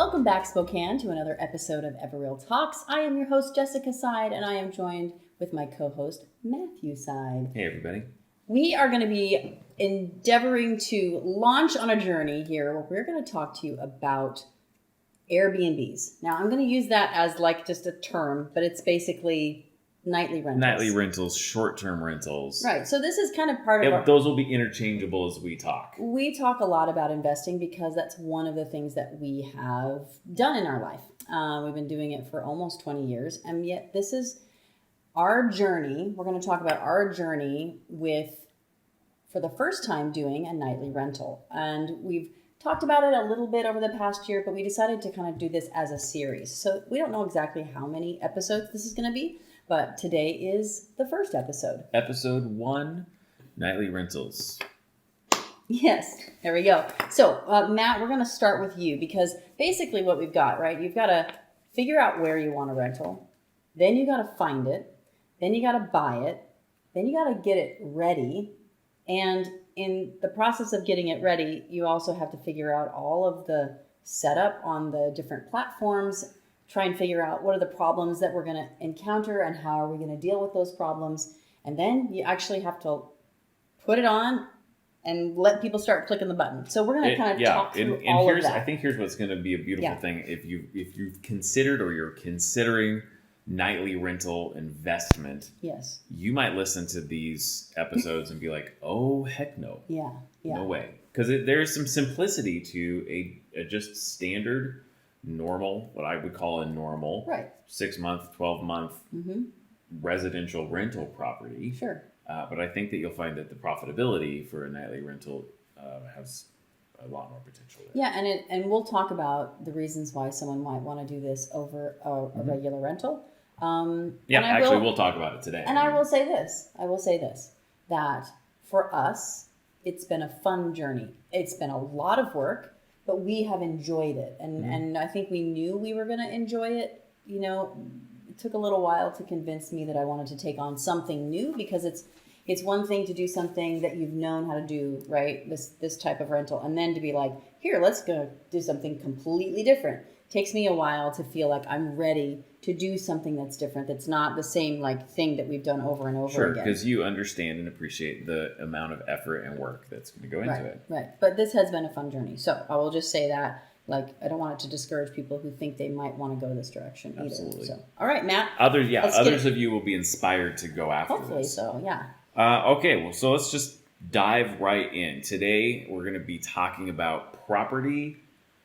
Welcome back, Spokane, to another episode of EvoReal Talks. I am your host, Jessica Side, and I am joined with my co-host, Matthew Side. Hey, everybody. We are going to be endeavoring to launch on a journey here where we're going to talk to you about Airbnbs. Now, I'm going to use that as like just a term, but it's basically nightly rentals. Nightly rentals, short-term rentals. Right. So this is kind of part of those will be interchangeable as we talk. We talk a lot about investing because that's one of the things that we have done in our life. We've been doing it for almost 20 years, and yet this is our journey. We're going to talk about our journey for the first time doing a nightly rental. And we've talked about it a little bit over the past year, but we decided to kind of do this as a series. So we don't know exactly how many episodes this is going to be, but today is the first episode. Episode 1, Nightly Rentals. Yes, there we go. So, Matt, we're going to start with you because basically what we've got, right? You've got to figure out where you want a rental. Then you got to find it. Then you got to buy it. Then you got to get it ready. And in the process of getting it ready, you also have to figure out all of the setup on the different platforms, try and figure out what are the problems that we're going to encounter and how are we going to deal with those problems. And then you actually have to put it on and let people start clicking the button. So we're going to kind of talk through all of that. I think here's what's going to be a beautiful thing. If you've considered or you're considering nightly rental investment, yes, you might listen to these episodes and be like, oh, heck no. Yeah. No way. Because there's some simplicity to a just standard normal, what I would call a normal, right, 6-month, 12-month residential rental property. Sure. But I think that you'll find that the profitability for a nightly rental has a lot more potential there. Yeah, and we'll talk about the reasons why someone might want to do this over a regular rental. We'll talk about it today. And I will say this, that for us, it's been a fun journey. It's been a lot of work, but we have enjoyed it. And I think we knew we were going to enjoy it. You know, it took a little while to convince me that I wanted to take on something new because it's one thing to do something that you've known how to do, right? This type of rental. And then to be like, here, let's go do something completely different. It takes me a while to feel like I'm ready to do something that's different. That's not the same thing that we've done over and over again. Sure, because you understand and appreciate the amount of effort and work that's going to go into it. Right. But this has been a fun journey. So I will just say that, I don't want it to discourage people who think they might want to go this direction either. Absolutely. So, all right, Matt. Others of you will be inspired to go after Hopefully this. so, yeah. So let's just dive right in. Today, we're going to be talking about property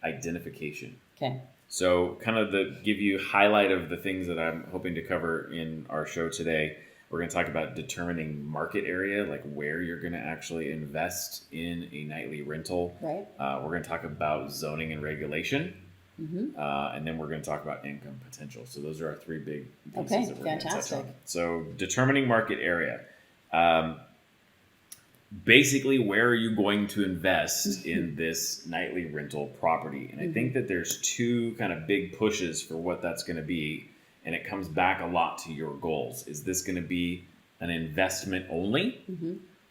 identification. Okay. So kind of give you highlight of the things that I'm hoping to cover in our show today. We're going to talk about determining market area, like where you're going to actually invest in a nightly rental. Right. We're going to talk about zoning and regulation. And then we're going to talk about income potential. So those are our 3 big pieces that we're going to touch on. So determining market area. Basically, where are you going to invest in this nightly rental property? And I think that there's 2 kind of big pushes for what that's going to be. And it comes back a lot to your goals. Is this going to be an investment only?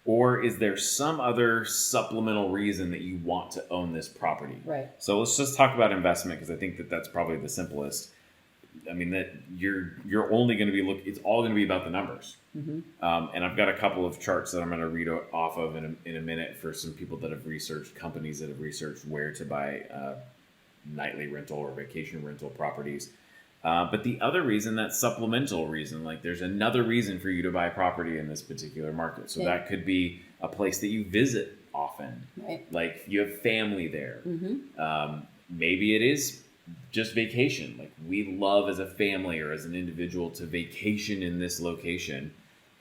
Or is there some other supplemental reason that you want to own this property? Right. So let's just talk about investment because I think that that's probably the simplest. I mean, that you're only going to be it's all going to be about the numbers. And I've got a couple of charts that I'm going to read off of in a minute for some people that have researched, companies that have researched where to buy nightly rental or vacation rental properties. But the other reason, that supplemental reason, there's another reason for you to buy property in this particular market. So that could be a place that you visit often. Right. Like you have family there. Maybe it is just vacation. Like we love as a family or as an individual to vacation in this location.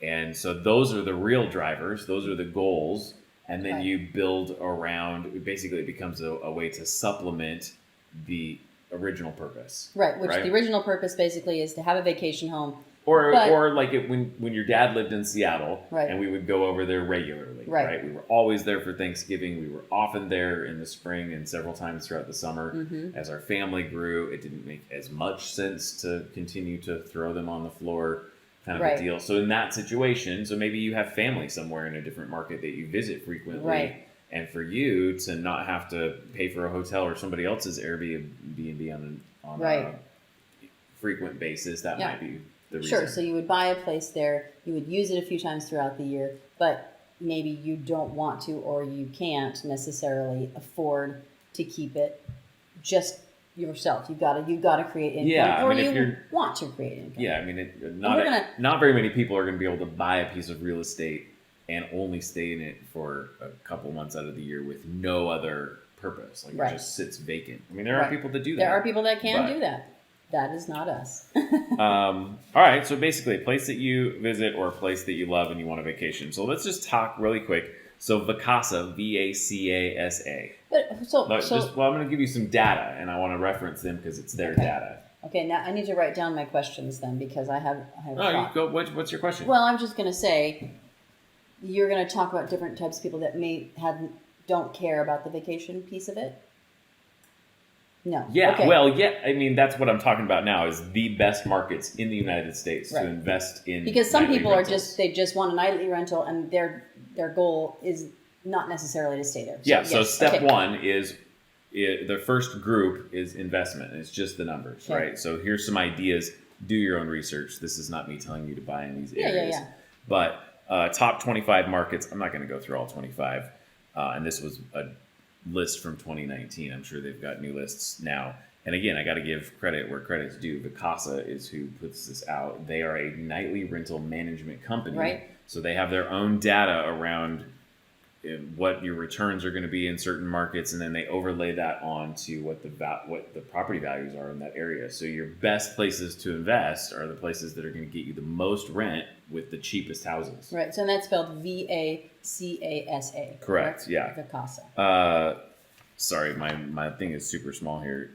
And so those are the real drivers. Those are the goals. And then you build around, basically it becomes a way to supplement the original purpose. Right, which the original purpose basically is to have a vacation home. Or like when your dad lived in Seattle, right, and we would go over there regularly, right? We were always there for Thanksgiving. We were often there in the spring and several times throughout the summer. As our family grew, it didn't make as much sense to continue to throw them on the floor, kind of a deal. So in that situation, so maybe you have family somewhere in a different market that you visit frequently. Right. And for you to not have to pay for a hotel or somebody else's Airbnb on Right. a frequent basis, that Yeah. might be the reason. Sure. So you would buy a place there. You would use it a few times throughout the year, but maybe you don't want to, or you can't necessarily afford to keep it just yourself. You've got to create income, Yeah, I or mean, if you you're- want to create income. Yeah, I mean, we're not very many people are going to be able to buy a piece of real estate and only stay in it for a couple months out of the year with no other purpose. Like Right. it just sits vacant. I mean, there are Right. people that do that. There are people that can but- do that. That is not us. All right, so basically, a place that you visit or a place that you love and you want a vacation. So let's just talk really quick. So Vacasa, Vacasa. But I'm going to give you some data, and I want to reference them because it's their Okay. data. okay. Now I need to write down my questions then, because I have. a Oh, thought. you go. What's your question? Well, I'm just going to say, you're going to talk about different types of people that don't care about the vacation piece of it. No. Yeah, Okay. well, yeah. I mean, that's what I'm talking about now. Is the best markets in the United States Right. to invest in. Because some nightly people rentals. they just want a nightly rental, and their goal is not necessarily to stay there. Yeah. So yes, step okay. one is the first group is investment. It's just the numbers, Okay. right? So here's some ideas. Do your own research. This is not me telling you to buy in these Yeah, areas. yeah. But top 25 markets. I'm not going to go through all 25. And this was a list from 2019. I'm sure they've got new lists now. And again, I got to give credit where credit's due. Vacasa is who puts this out. They are a nightly rental management company. Right. So they have their own data around what your returns are going to be in certain markets, and then they overlay that onto what the property values are in that area. So your best places to invest are the places that are going to get you the most rent with the cheapest houses. Right. So that's spelled Vacasa. Correct, yeah. Vacasa. Sorry, my thing is super small here.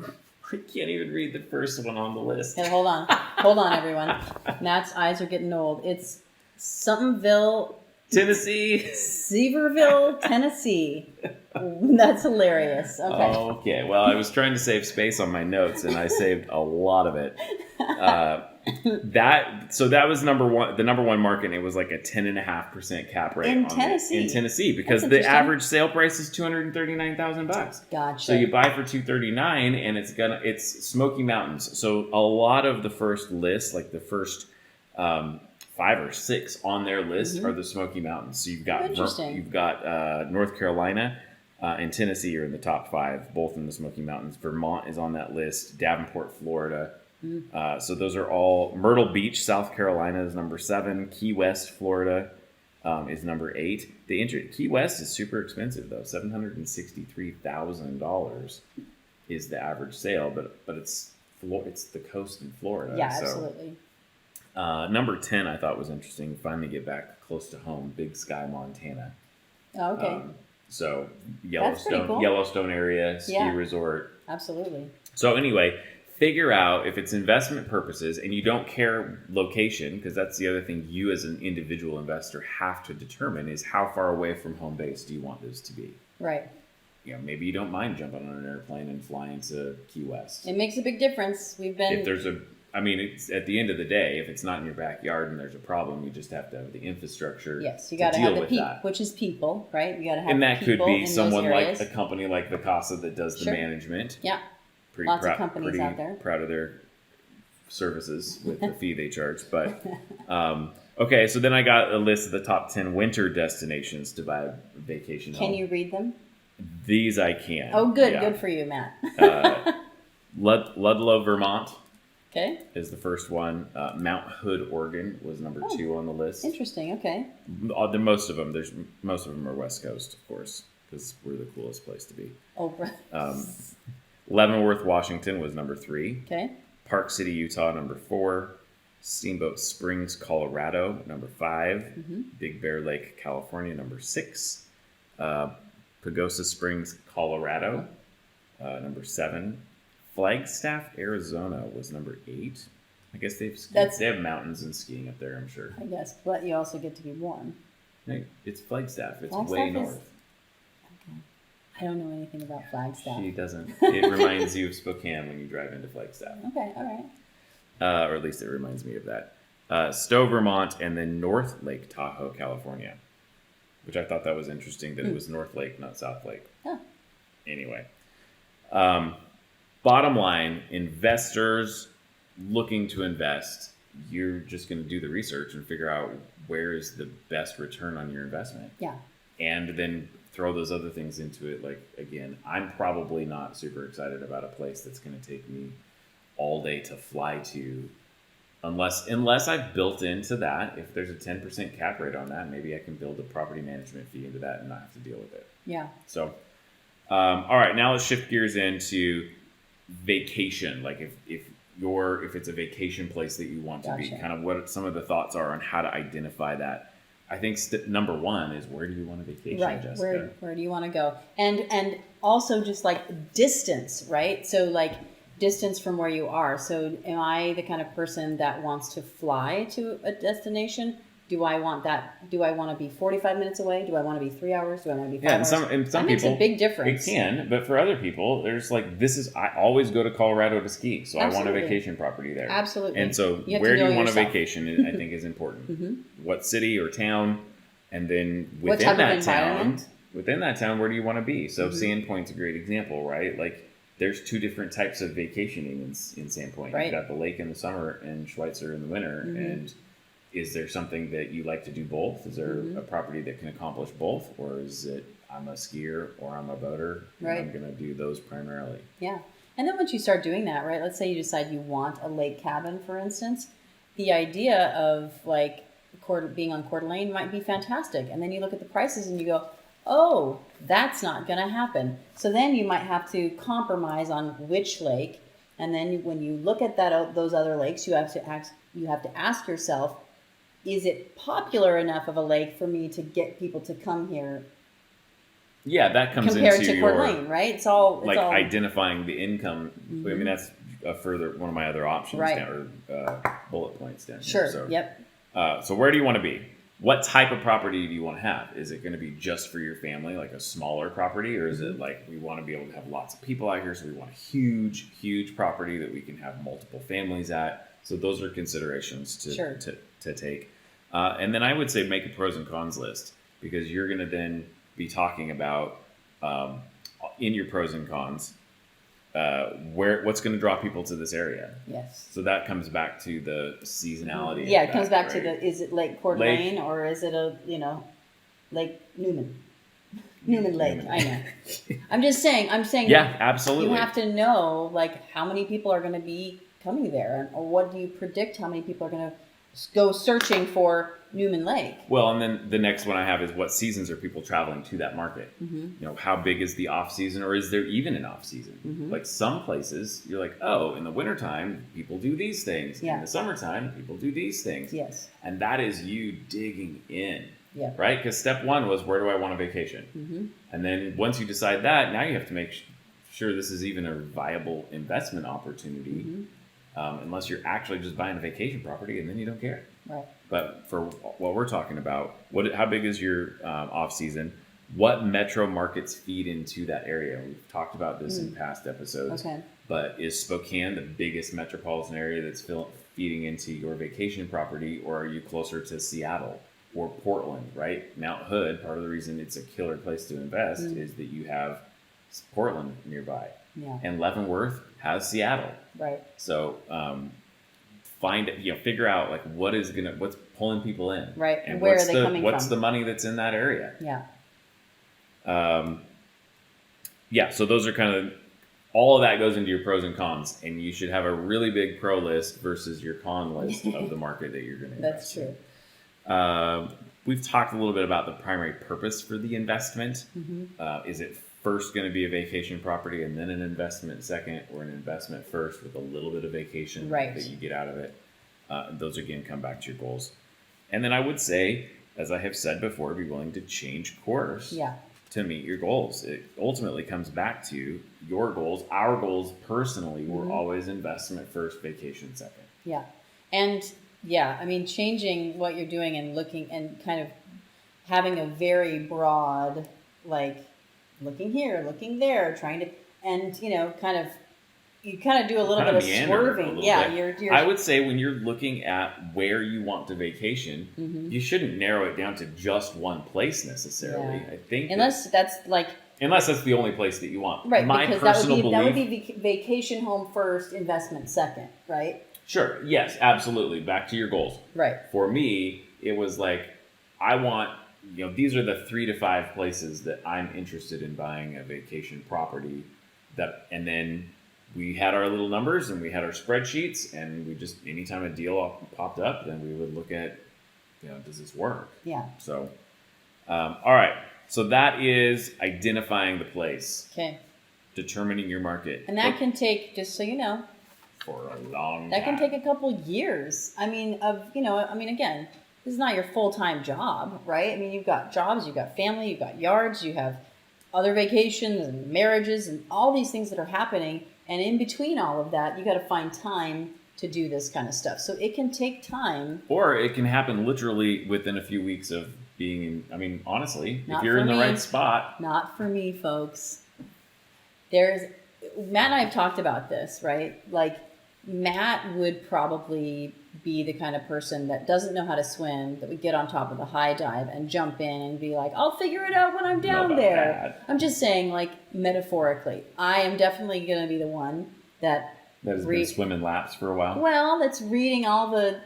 I can't even read the first one on the list. Okay, hold on, everyone. Matt's eyes are getting old. It's Somethingville, Tennessee. Sevierville, Tennessee. That's hilarious. Okay. Okay. Well, I was trying to save space on my notes, and I saved a lot of it. That was number one. The number one market. And it was like a 10.5% cap rate In Tennessee. In Tennessee, because That's the interesting. average sale price is $239,000. Gotcha. So you buy for $239,000, and it's Smoky Mountains. So a lot of the first lists, like the first 5 or 6 on their list, are the Smoky Mountains. So you've got Interesting. North Carolina and Tennessee are in the top 5, both in the Smoky Mountains. Vermont is on that list. Davenport, Florida. So those are all. Myrtle Beach, South Carolina is number 7. Key West, Florida is number 8. Key West is super expensive though. $763,000 is the average sale, but it's the coast in Florida. Yeah, so. absolutely. Number 10 I thought was interesting. Finally get back close to home. Big Sky, Montana. Oh, okay. So That's pretty cool. Yellowstone area, ski Yeah. resort. Absolutely. So anyway, figure out if it's investment purposes and you don't care location, because that's the other thing you as an individual investor have to determine is how far away from home base do you want this to be. Right. Maybe you don't mind jumping on an airplane and flying to Key West. It makes a big difference. We've been. It's at the end of the day, if it's not in your backyard and there's a problem, you just have to have the infrastructure. Yes, you got to have the with people, that. which is people, right? You got to have And that could people be in someone those like areas. a company like Vacasa that does the Sure. management. Yeah. Pretty Lots of companies out there. Proud of their services with the fee they charge. But okay, so then I got a list of the top 10 winter destinations to buy a vacation home. Can you read them? These I can. Oh, good. Yeah. Good for you, Matt. Ludlow, Vermont Okay. is the first one. Mount Hood, Oregon was number 2 on the list. Interesting. Okay. Most of them are West Coast, of course, because we're the coolest place to be. Oh, Leavenworth, Washington was number 3. okay. Park City, Utah, number 4. Steamboat Springs, Colorado, number 5. Mm-hmm. Big Bear Lake, California, number 6. Pagosa Springs, Colorado, number 7. Flagstaff, Arizona was number 8. I guess they have mountains and skiing up there, I'm sure. I guess, but you also get to be warm. No, it's Flagstaff. It's Flagstaff way is- north. Okay. I don't know anything about Flagstaff. She doesn't. It reminds you of Spokane when you drive into Flagstaff. Okay. All right. Or at least it reminds me of that. Stowe, Vermont, and then North Lake Tahoe, California. which I thought that was interesting that it was North Lake, not South Lake. Huh. Anyway, bottom line, investors looking to invest, you're just going to do the research and figure out where is the best return on your investment. Yeah. And then throw those other things into it. Like, again, I'm probably not super excited about a place that's going to take me all day to fly to, unless I've built into that. If there's a 10% cap rate on that, maybe I can build a property management fee into that and not have to deal with it. Yeah. So, all right, now let's shift gears into vacation. Like if it's a vacation place that you want to be, kind of what some of the thoughts are on how to identify that. I think number one is, where do you want to vacation, right. Jessica? Where do you want to go? And also just like distance, right? So like distance from where you are. So am I the kind of person that wants to fly to a destination? Do I want that? Do I want to be 45 minutes away? Do I want to be 3 hours? Do I want to be 5 hours? And some that makes people, a big difference. It can, but for other people, there's like, I always go to Colorado to ski, so Absolutely. I want a vacation property there. Absolutely. And so where do you want a vacation, I think is important. What city or town, and then within that town, where do you want to be? So Sandpoint's a great example, right? Like, there's two different types of vacationing in Sandpoint. Right. You've got the lake in the summer and Schweitzer in the winter, and is there something that you like to do both? Is there a property that can accomplish both? Or is it, I'm a skier or I'm a boater, and I'm going to do those primarily? Yeah. And then once you start doing that, right, let's say you decide you want a lake cabin, for instance, the idea of like being on Coeur d'Alene might be fantastic. And then you look at the prices and you go, oh, that's not going to happen. So then you might have to compromise on which lake. And then when you look at those other lakes, you have to ask yourself, is it popular enough of a lake for me to get people to come here? Yeah, that comes compared into to Coeur d'Alene, right? It's all identifying the income. I mean, that's one of my other options, right. down, or bullet points down here. Sure. So, yep. So where do you want to be? What type of property do you want to have? Is it going to be just for your family, like a smaller property, or is it like we want to be able to have lots of people out here, so we want a huge, huge property that we can have multiple families at? So those are considerations to take. And then I would say make a pros and cons list, because you're going to then be talking about in your pros and cons what's going to draw people to this area. Yes. So that comes back to the seasonality. Yeah, it comes back to is it Lake Coeur d'Alene or is it Lake Newman? Newman Lake. I know. I'm saying. Yeah, absolutely. You have to know like how many people are going to be coming there, or what do you predict how many people are going to go searching for Newman Lake? Well, and then the next one I have is, what seasons are people traveling to that market? How big is the off season, or is there even an off season? Like some places you're like, oh, in the wintertime people do these things. In the summertime people do these things. Yes. And that is you digging in. Yeah. Right? Because step one was, where do I want a vacation? And then once you decide that, now you have to make sure this is even a viable investment opportunity. Unless you're actually just buying a vacation property, and then you don't care. Right. But for what we're talking about, how big is your off season? What metro markets feed into that area? We've talked about this in past episodes. Okay. But is Spokane the biggest metropolitan area that's feeding into your vacation property, or are you closer to Seattle or Portland? Right. Mount Hood. Part of the reason it's a killer place to invest is that you have Portland nearby. Yeah. And Leavenworth has Seattle. Right. So figure out like what's pulling people in. Right. And where are they coming from? What's the money that's in that area? Yeah. So those are kind of, all of that goes into your pros and cons, and you should have a really big pro list versus your con list of the market that you're going to invest in. That's true. We've talked a little bit about the primary purpose for the investment. Is it first going to be a vacation property and then an investment second, or an investment first with a little bit of vacation that you get out of it? Those again come back to your goals. And then I would say, as I have said before, be willing to change course to meet your goals. It ultimately comes back to your goals. Our goals personally were always investment first, vacation second. Yeah. And I mean, changing what you're doing and looking and kind of having a very broad, like, looking here, looking there, trying to, and, kind of you kind of do a little bit of swerving. Yeah, you're. I would say when you're looking at where you want to vacation, you shouldn't narrow it down to just one place necessarily. Yeah. I think unless that's the only place that you want. Right, My because personal that would belief, be vacation home first, investment second, right? Sure. Yes, absolutely. Back to your goals. Right. For me, it was like, I want, these are the 3 to 5 places that I'm interested in buying a vacation property. And then we had our little numbers and we had our spreadsheets, and we just, anytime a deal popped up, then we would look at, does this work? Yeah. So, all right. So that is identifying the place. Okay. Determining your market. And that can take, just so you know, for a long time. That can take a couple years. Again, this is not your full-time job, right? I mean, you've got jobs, you've got family, you've got yards, you have other vacations and marriages and all these things that are happening. And in between all of that, you got to find time to do this kind of stuff. So it can take time. Or it can happen literally within a few weeks of being in, honestly, if you're in the right spot. Not for me, folks. Matt and I have talked about this, right? Like, Matt would probably be the kind of person that doesn't know how to swim, that would get on top of the high dive and jump in and be like, I'll figure it out when I'm down there. That. I'm just saying, like, metaphorically. I am definitely going to be the one that has been swimming laps for a while. Well, that's reading all the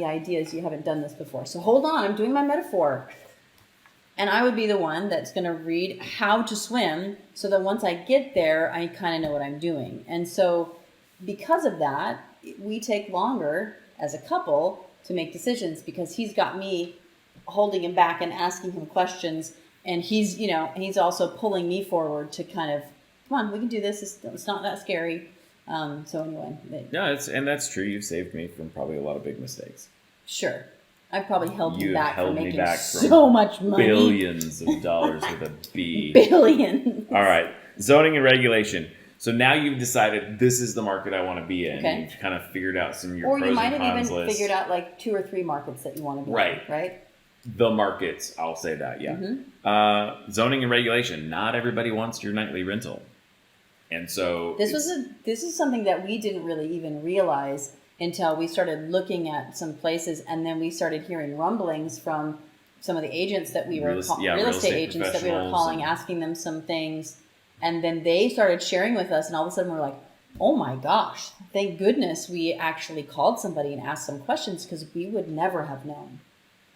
ideas. You haven't done this before. So hold on, I'm doing my metaphor. And I would be the one that's going to read how to swim so that once I get there, I kind of know what I'm doing. And so because of that, we take longer as a couple to make decisions, because he's got me holding him back and asking him questions. And he's also pulling me forward to kind of, come on, we can do this. It's not that scary. So anyway. No, that's true. You've saved me from probably a lot of big mistakes. Sure. I've probably held you back from making from so much money. Billions of dollars with a B. Billions. All right. Zoning and regulation. So now you've decided this is the market I want to be in. Okay. You've kind of figured out some of your pros and cons list. Or you might have even list. figured out like 2 or 3 markets that you want to be in. Right? The markets, I'll say that, yeah. Mm-hmm. Zoning and regulation. Not everybody wants your nightly rental. And so this is something that we didn't really even realize until we started looking at some places, and then we started hearing rumblings from some of the agents that we were real estate agents that we were calling, asking them some things, and then they started sharing with us, and all of a sudden we're like, oh my gosh, thank goodness we actually called somebody and asked some questions, because we would never have known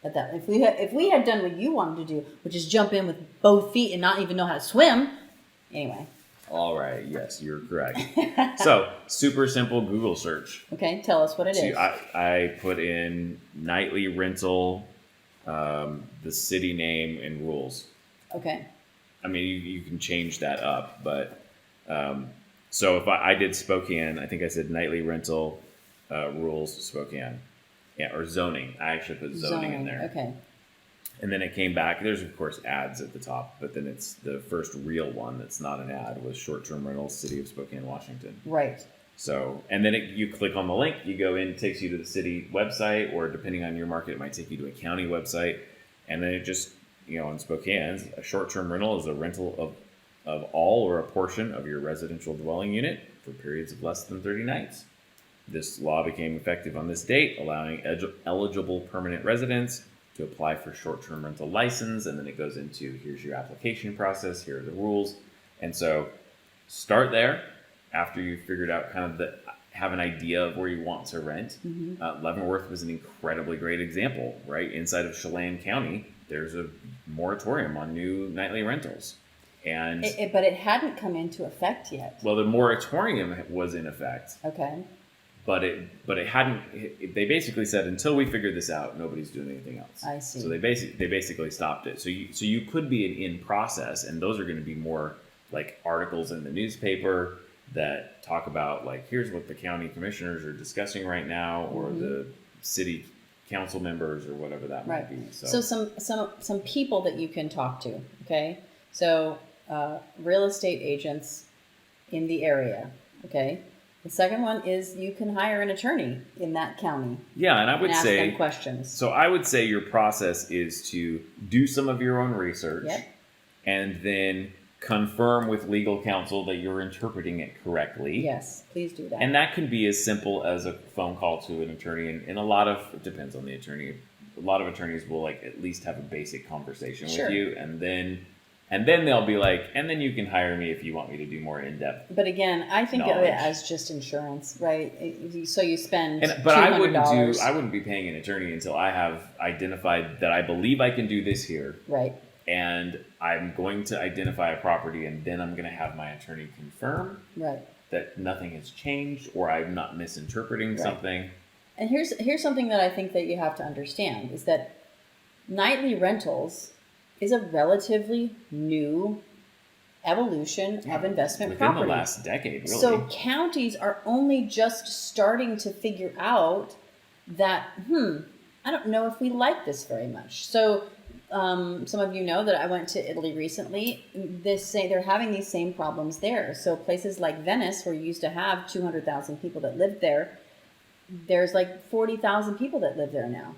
that if we had done what you wanted to do, which is jump in with both feet and not even know how to swim. Anyway. All right. Yes, you're correct. So, super simple Google search. Okay, tell us what it is. I put in nightly rental, the city name, and rules. Okay. I mean, you can change that up, but so if I did Spokane, I think I said nightly rental, rules, Spokane. Yeah, or zoning. I actually put zoning in there. Okay. And then it came back. There's, of course, ads at the top, but then it's the first real one that's not an ad was short-term rentals, City of Spokane, Washington. Right. So, and then you click on the link, you go in, it takes you to the city website, or depending on your market, it might take you to a county website. And then it just, in Spokane, a short-term rental is a rental of all or a portion of your residential dwelling unit for periods of less than 30 nights. This law became effective on this date, allowing eligible permanent residents to apply for short-term rental license, and then it goes into here's your application process, here are the rules. And so start there after you've figured out have an idea of where you want to rent. Mm-hmm. Leavenworth was an incredibly great example, right? Inside of Chelan County, there's a moratorium on new nightly rentals. And but it hadn't come into effect yet. Well, the moratorium was in effect. Okay. But it hadn't. They basically said until we figure this out, nobody's doing anything else. I see. So they basically stopped it. So you could be in process, and those are going to be more like articles in the newspaper that talk about like here's what the county commissioners are discussing right now, or mm-hmm. the city council members, or whatever that might be. So some people that you can talk to. Okay, so real estate agents in the area. Okay. The second one is you can hire an attorney in that county. Yeah, and I would ask say them questions. So I would say your process is to do some of your own research, yep. and then confirm with legal counsel that you're interpreting it correctly. Yes, please do that. And that can be as simple as a phone call to an attorney, and it depends on the attorney. A lot of attorneys will like at least have a basic conversation Sure. with you, and then they'll be like, and then you can hire me if you want me to do more in depth. But again, I think of knowledge. it as just insurance, right? So you spend But I $200. wouldn't be paying an attorney until I have identified that I believe I can do this here. Right. And I'm going to identify a property, and then I'm going to have my attorney confirm Right. that nothing has changed or I'm not misinterpreting something. And here's something that I think that you have to understand is that nightly rentals is a relatively new evolution of investment within property. the last decade, really. So counties are only just starting to figure out that, I don't know if we like this very much. So some of you know that I went to Italy recently. They're having these same problems there. So places like Venice, where you used to have 200,000 people that lived there, there's like 40,000 people that live there now.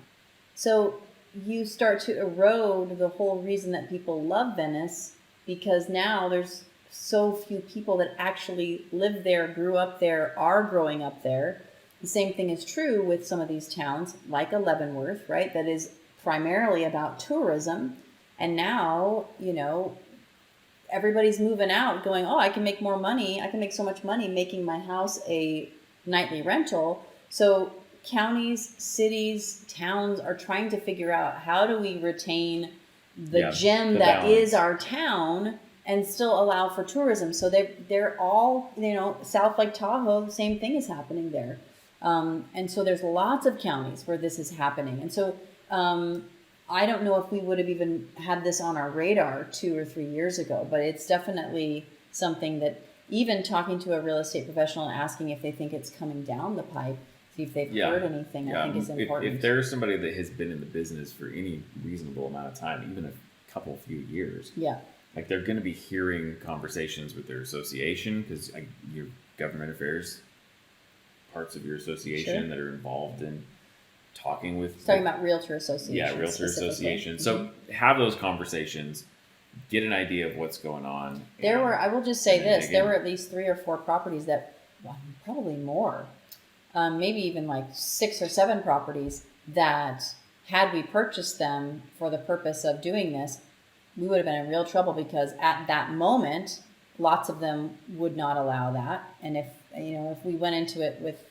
So you start to erode the whole reason that people love Venice, because now there's so few people that actually live there, grew up there, are growing up there. The same thing is true with some of these towns like Leavenworth, right? That is primarily about tourism. And now, everybody's moving out going, oh, I can make more money. I can make so much money making my house a nightly rental. So counties, cities, towns are trying to figure out how do we retain the gem that balance. is our town and still allow for tourism. So they're all, South Lake Tahoe, the same thing is happening there. And so there's lots of counties where this is happening. And so I don't know if we would have even had this on our radar 2 or 3 years ago, but it's definitely something that even talking to a real estate professional and asking if they think it's coming down the pipe, see if they've heard anything, I think is important. If there's somebody that has been in the business for any reasonable amount of time, even a few years, like they're going to be hearing conversations with their association, because your government affairs parts of your association that are involved in talking with... Talking about realtor associations. Yeah, realtor associations. So have those conversations, get an idea of what's going on. I will just say this, there were at least 3 or 4 properties that, probably more, maybe even like 6 or 7 properties that had we purchased them for the purpose of doing this, we would have been in real trouble, because at that moment, lots of them would not allow that. And if we went into it with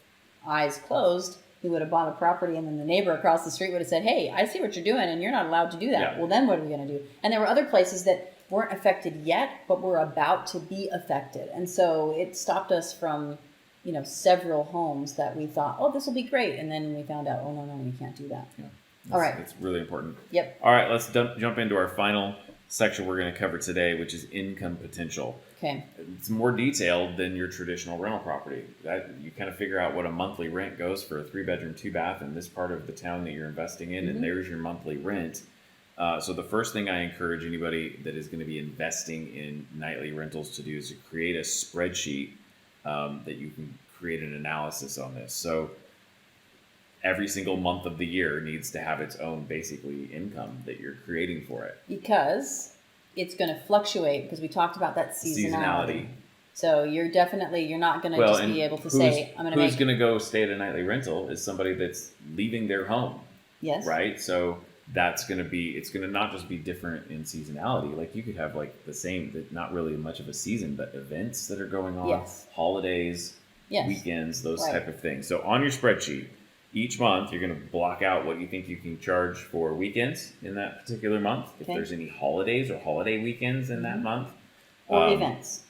eyes closed, we would have bought a property, and then the neighbor across the street would have said, hey, I see what you're doing and you're not allowed to do that. Yeah. Well, then what are we going to do? And there were other places that weren't affected yet, but were about to be affected. And so it stopped us from, several homes that we thought, oh, this will be great. And then we found out, oh, no, you can't do that. Yeah. All right. It's really important. Yep. All right, let's jump into our final section we're going to cover today, which is income potential. Okay. It's more detailed than your traditional rental property. That you kind of figure out what a monthly rent goes for a 3-bedroom, 2-bath in this part of the town that you're investing in, and there's your monthly rent. So the first thing I encourage anybody that is going to be investing in nightly rentals to do is to create a spreadsheet that you can create an analysis on this. So every single month of the year needs to have its own basically income that you're creating for it. Because it's going to fluctuate, because we talked about that seasonality. So you're not going to just be able to say, I'm going to make... Who's going to go stay at a nightly rental is somebody that's leaving their home. Yes. Right? So it's going to not just be different in seasonality. Like you could have like the same, not really much of a season, but events that are going on, holidays, weekends, those type of things. So on your spreadsheet, each month, you're going to block out what you think you can charge for weekends in that particular month. If there's any holidays or holiday weekends in that month. Or events.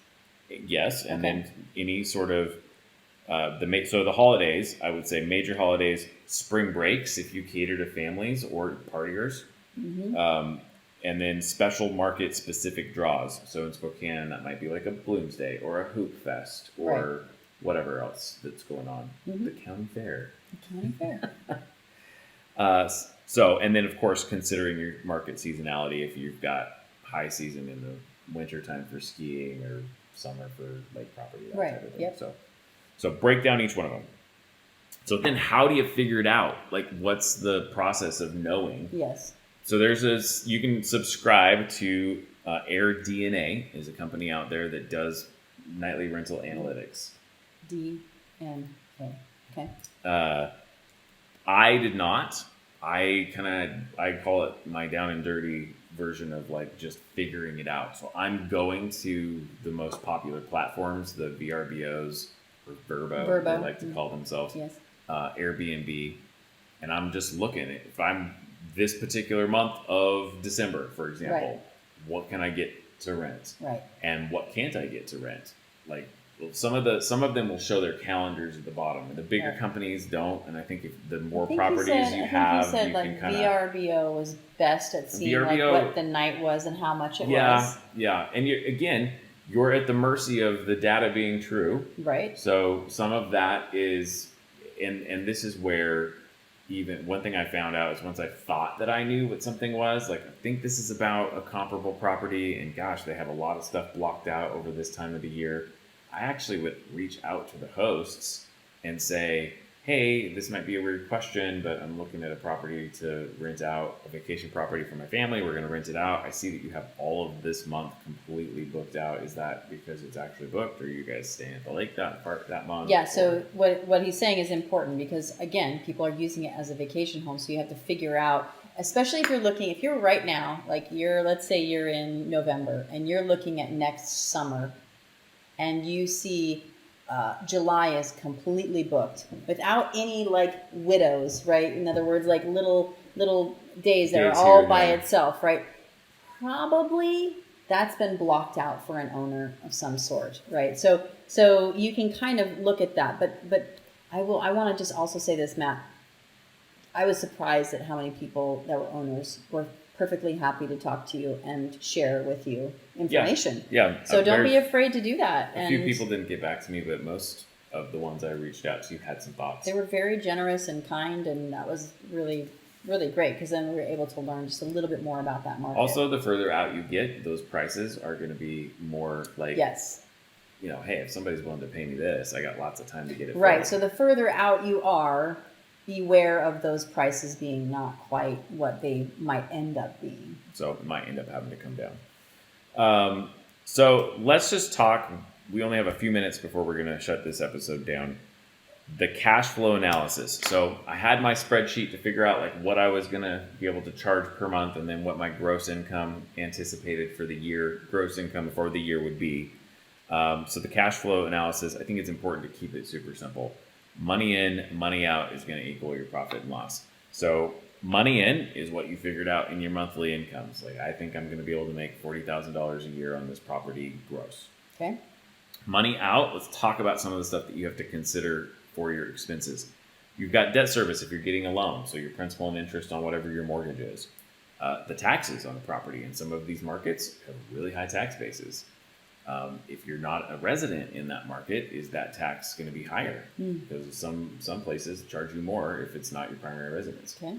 Yes, and then any sort of, so the holidays, I would say major holidays, spring breaks if you cater to families or partiers. And then special market specific draws. So in Spokane, that might be like a Bloomsday or a Hoop Fest or whatever else that's going on. The county fair. So, and then of course, considering your market seasonality, if you've got high season in the winter time for skiing or summer for lake property, that type of thing. So break down each one of them. So then how do you figure it out? Like, what's the process of knowing? Yes. So there's this, you can subscribe to AirDNA is a company out there that does nightly rental analytics. DNA. Okay. I did not. I call it my down and dirty version of like just figuring it out. So I'm going to the most popular platforms, the VRBOs or Verbo, they like to call themselves, Yes. Airbnb, and I'm just looking at if I'm this particular month of December, for example, Right. what can I get to rent? Right. And what can't I get to rent? Like some of them will show their calendars at the bottom, and the bigger Right. companies don't. And I think if the more I think properties you you have, said you like can kind of VRBO was best at seeing VRBO, like what the night was and how much it was. Yeah. And you're at the mercy of the data being true. Right. So some of that is, and this is where even one thing I found out is once I thought that I knew what something was, like I think this is about a comparable property, and gosh, they have a lot of stuff blocked out over this time of the year. I actually would reach out to the hosts and say, hey, this might be a weird question, but I'm looking at a property to rent out, a vacation property for my family. We're going to rent it out. I see that you have all of this month completely booked out. Is that because it's actually booked, or are you guys staying at the lake that month? Yeah, so what he's saying is important because, again, people are using it as a vacation home, so you have to figure out, especially if you're right now, like let's say you're in November, and you're looking at next summer, and you see July is completely booked without any like widows, right? In other words, like little days that are all by itself, right? Probably that's been blocked out for an owner of some sort, right? So you can kind of look at that, but I want to just also say this, Matt. I was surprised at how many people that were owners were perfectly happy to talk to you and share with you information. Yeah. So don't be afraid to do that. A few people didn't get back to me, but most of the ones I reached out to had some thoughts. They were very generous and kind, and that was really, really great because then we were able to learn just a little bit more about that market. Also, the further out you get, those prices are going to be more like, yes, hey, if somebody's willing to pay me this, I got lots of time to get it. Right. So the further out you are, beware of those prices being not quite what they might end up being. So it might end up having to come down. So let's just talk. We only have a few minutes before we're going to shut this episode down. The cash flow analysis. So I had my spreadsheet to figure out like what I was going to be able to charge per month, and then what my gross income anticipated for the year, gross income for the year would be. So the cash flow analysis, I think it's important to keep it super simple. Money in, money out is going to equal your profit and loss. So money in is what you figured out in your monthly incomes. Like I think I'm going to be able to make $40,000 a year on this property gross. Okay. Money out, let's talk about some of the stuff that you have to consider for your expenses. You've got debt service if you're getting a loan, so your principal and interest on whatever your mortgage is. The taxes on the property in some of these markets have really high tax bases. If you're not a resident in that market, is that tax going to be higher? Because some places charge you more if it's not your primary residence. Okay.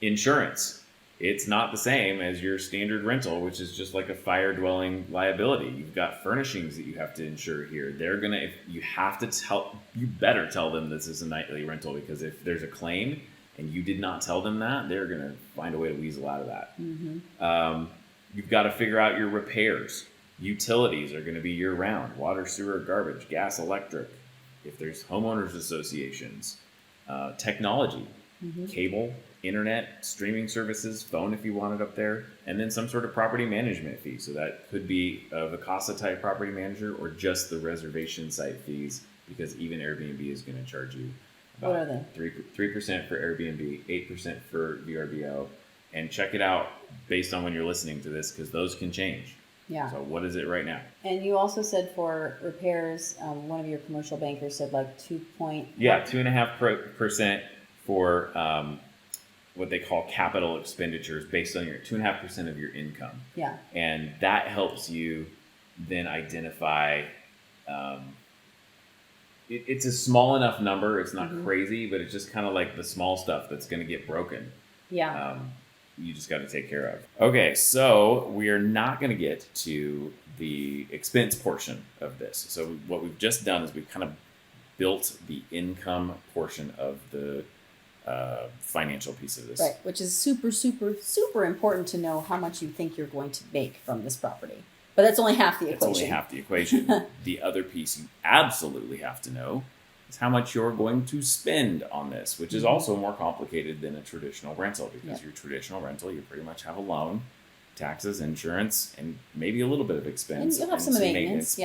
Insurance. It's not the same as your standard rental, which is just like a fire dwelling liability. You've got furnishings that you have to insure here. You better tell them this is a nightly rental, because if there's a claim and you did not tell them that, they're going to find a way to weasel out of that. Mm-hmm. You've got to figure out your repairs. Utilities are going to be year round. Water, sewer, garbage, gas, electric. If there's homeowners associations, technology, cable, internet, streaming services, phone if you want it up there, and then some sort of property management fee. So that could be a Vacasa type property manager or just the reservation site fees, because even Airbnb is going to charge you about what are they? 3% for Airbnb, 8% for VRBO. And check it out based on when you're listening to this, because those can change. Yeah. So what is it right now? And you also said for repairs, one of your commercial bankers said like 2.5% for what they call capital expenditures based on your 2.5% of your income. Yeah. And that helps you then identify. It's a small enough number. It's not crazy, but it's just kind of like the small stuff that's going to get broken. Yeah. You just got to take care of. Okay, so we are not going to get to the expense portion of this. So what we've just done is we've kind of built the income portion of the financial piece of this. Right, which is super, super, super important to know how much you think you're going to make from this property. But that's only half the equation. It's only half the equation. The other piece you absolutely have to know is how much you're going to spend on this, which is also more complicated than a traditional rental, because your traditional rental, you pretty much have a loan, taxes, insurance, and maybe a little bit of expense. And you'll have some maintenance,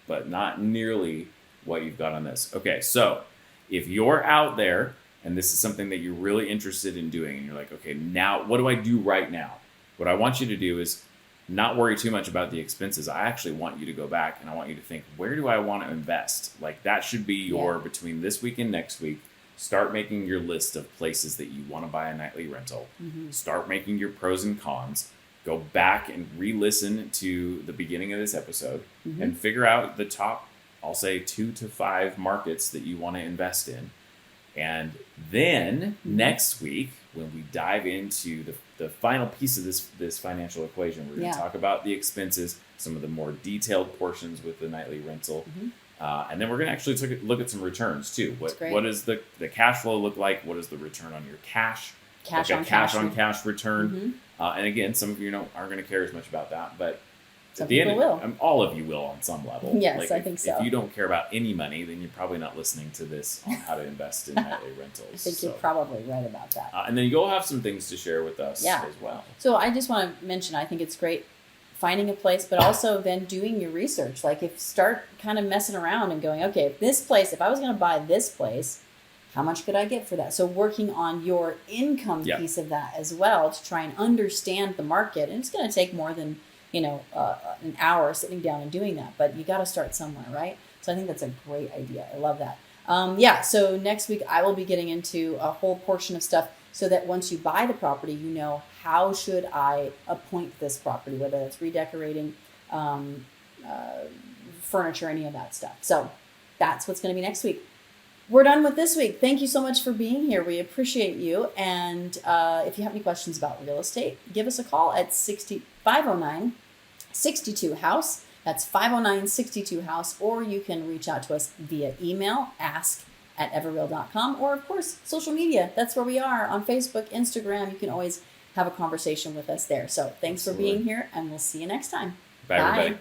but not nearly what you've got on this. Okay, so if you're out there and this is something that you're really interested in doing, and you're like, okay, now what do I do right now? What I want you to do is not worry too much about the expenses. I actually want you to go back and I want you to think, where do I want to invest? Like that should be your, between this week and next week, start making your list of places that you want to buy a nightly rental. Start making your pros and cons. Go back and re-listen to the beginning of this episode and figure out the top, I'll say 2 to 5 markets that you want to invest in. And then next week, when we dive into the final piece of this financial equation, we're going to talk about the expenses, some of the more detailed portions with the nightly rental. And then we're going to actually look at some returns too. What does the cash flow look like? What is the return on your cash? Cash on cash return. And again, some of you aren't going to care as much about that, but some people will. All of you will on some level. Yes, I think so. If you don't care about any money, then you're probably not listening to this on how to invest in nightly rentals. I think you're probably right about that. And then you'll have some things to share with us as well. So I just want to mention, I think it's great finding a place, but also then doing your research. Like start kind of messing around and going, okay, if I was going to buy this place, how much could I get for that? So working on your income piece of that as well to try and understand the market. And it's going to take more than an hour sitting down and doing that, but you got to start somewhere, right? So I think that's a great idea. I love that. So next week I will be getting into a whole portion of stuff so that once you buy the property, how should I appoint this property, whether it's redecorating, furniture, any of that stuff. So that's what's going to be next week. We're done with this week. Thank you so much for being here. We appreciate you. And if you have any questions about real estate, give us a call at 509-62-HOUSE. That's 509-62-HOUSE. Or you can reach out to us via email, ask@everreal.com. Or, of course, social media. That's where we are on Facebook, Instagram. You can always have a conversation with us there. So thanks for being here, and we'll see you next time. Bye. Everybody.